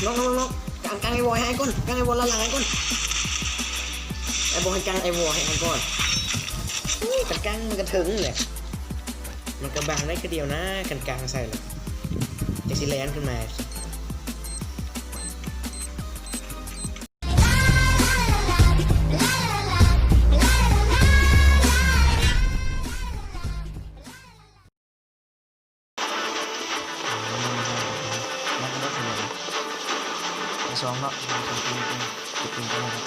นกกางไอ้วอยให้ก้นกางไอ้วอลละหลังไอ้ก้นไอ้บอลกางไอ้วอให้ไอ้ก้อนกันกางมันกระถึงเลยมันกระบังได้แค่เดียวนะกันกางใส่เลยจะสิแลนขึ้นมาสองเนาะสองปีติดกันนะครับ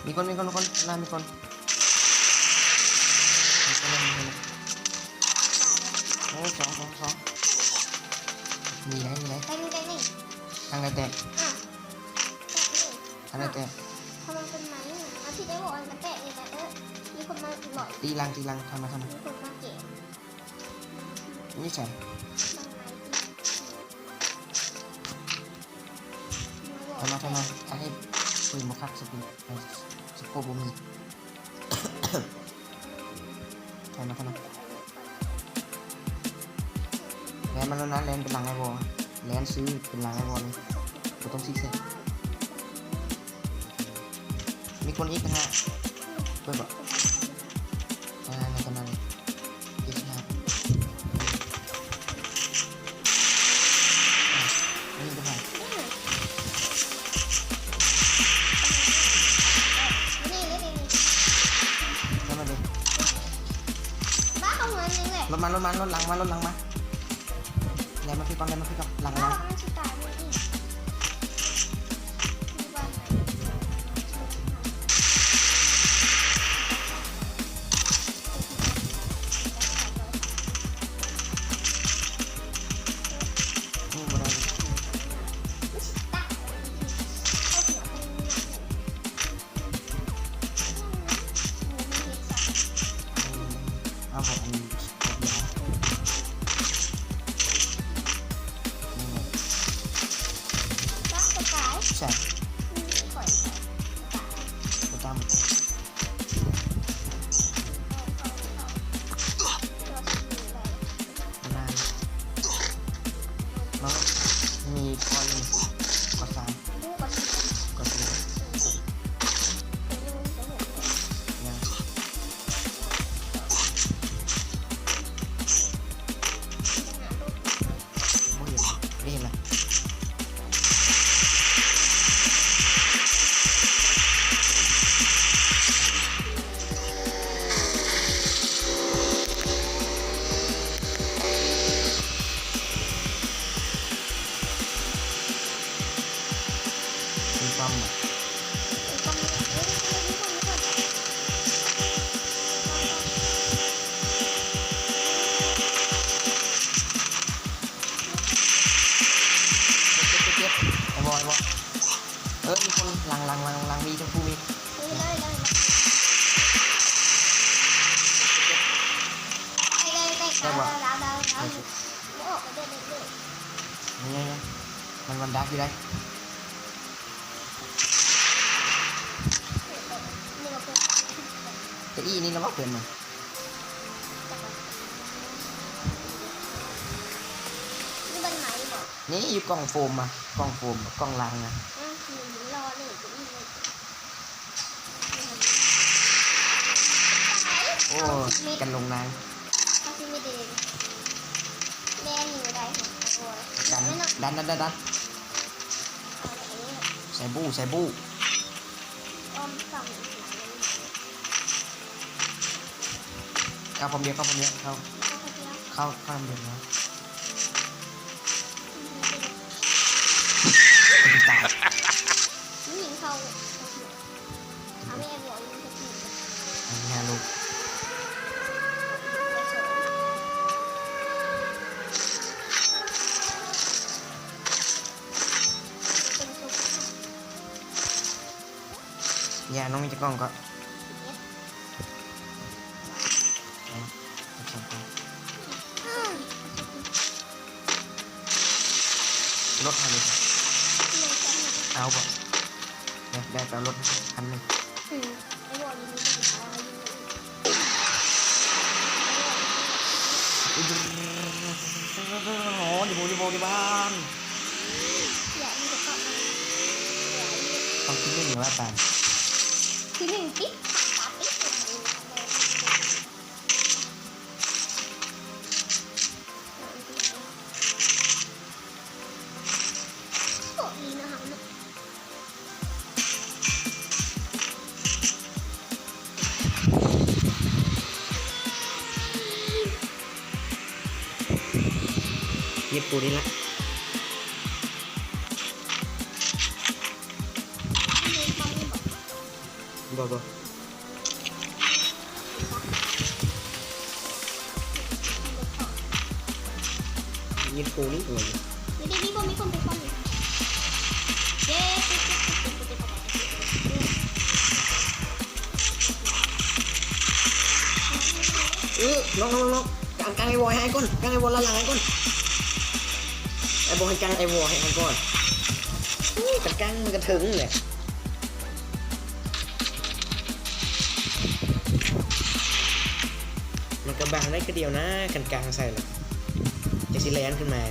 มีคนน่ามีคนโอ้สองมีไหนทางไหนแตกทางไหนแตกทำไมเป็นไม้เอาที่ได้บอกมันแตกเลยแต่มีคนมาหล่อยตีลังทำมามีคนมาเก็บนี่ใช่ทำมาให้ปืนมาคักสกุลสโคบุมีทำมาแลนมันแล้วนะแลนเป็นหลังไอ้บอลแลนซื้อเป็นหลังไอ้บอลเลยกูต้องซีเซ็ตมีคนอีกนะฮะเพื่อนบอกในตำนานอีกนะนี่เป็นไงรถหลังมาแล้วมาพี่ก่อนหลังเอาผมใช่กูตามแล้วมีคนกด3กด4ยังไม่เห็นเลยปั๊มไอ้บอยมีคนหลังมีชมพูมีได้บ่นี่มันดักอยู่ได้แต่อีนี่เราบอกเพื่อนมันนี่อยู่กล่องโฟมกล่องลังโอ้กันลงนางดันใส่บูเข้าผมเดียวเข้าเดียวนะตายยิงเขาเอาไม่ไอ้บอกยิงเขา ลูก อย่าน้องมีจะกล้องก็รถคันนี้เอาบ่ได้แต่รถคันนึงไอ้วอลยิงไม่ได้ตายโอ้ดิโบดิบ้าน อย่ามีแต่ความ ต้องคิดเรื่องว่าการ ที่หนึ่งปิ๊บตาปิ๊บโอ้ดีนะคะเย็บปูนี่ละบ่เย็บปูนี่ตัวมีคนไปฟังเย้ลงกางไอ้วอให้ก้นกางไอ้วอละหลังให้ก้นไอ้บอให้กางไอ้วอให้ก้อนกันกางมันกระถึงเลยมันกระบังได้แค่เดียวนะกันกางใส่เลยจะสิแลนขึ้นมา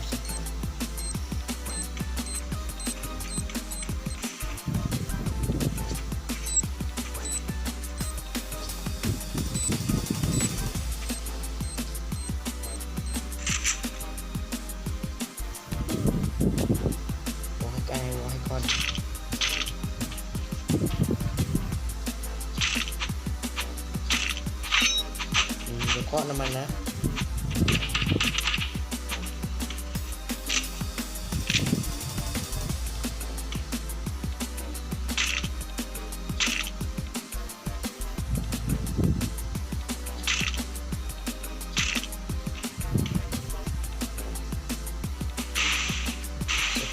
เคาะน้ำมันนะ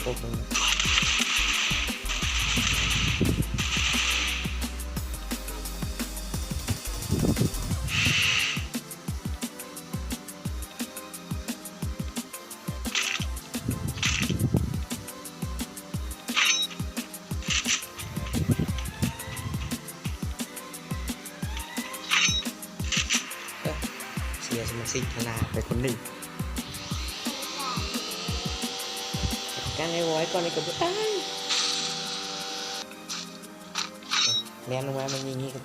โอ้โหเสียสมาชิกคณะไปคนหนึ่งการไอ้ไว้ก่อนในกระปุกแลนลงมามันอย่างนี้ครับ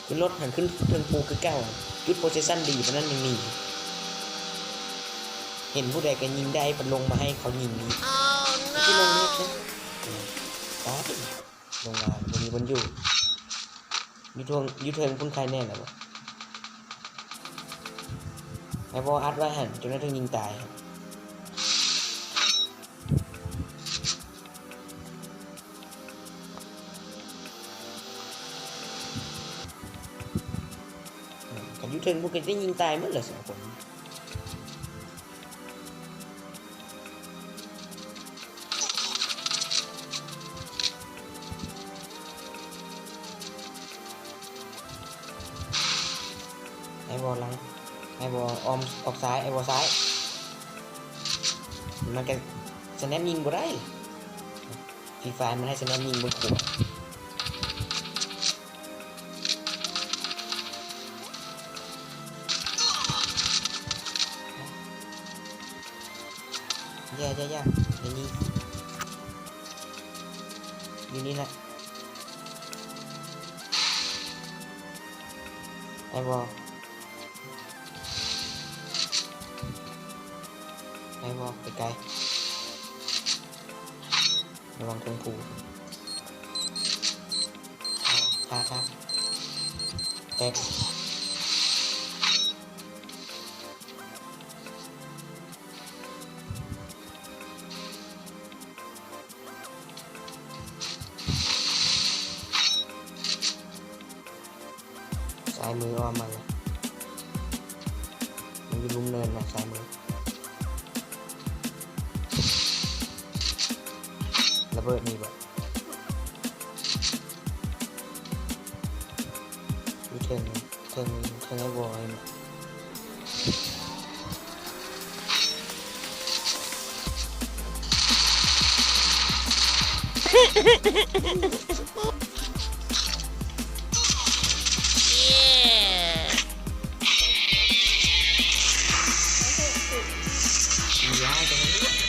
ขึ้นรถหันขึ้นเทิงปูคือแก้วยุดโพซิชั่นดีเพราะนั้นยังมีเห็นผู้ใดก็ยิงได้ปันลงมาให้เขายิงนี้ที่ลงนี่ใช่ป๊อปลงมาวันนี้บนอยู่ยูเทิร์นคุณใครแน่เลยไอ้บออัดไว้หันจนได้ถึงยิงตายกับยูเทิร์นพวกกันได้ยิงตายเมื่อไหร่สองคนไอ้บอลหลังไอ้บอออมออกซ้ายไอ้บอซ้ายมันก็สแนปยิงบ่ได้ฟีไฟมันให้สแนปยิงบนขวดย่อย่างนี้อยู่นี่แหละไอ้บอไปไกลระวังตรงผูท่าแตกซ้ายมืออ้อมมาเลยมันอยู่ลุ่มเนินนะซ้ายมือ ระเบิดนี่บ่ดูเทิงไอ้วอลย้ายตรงนี้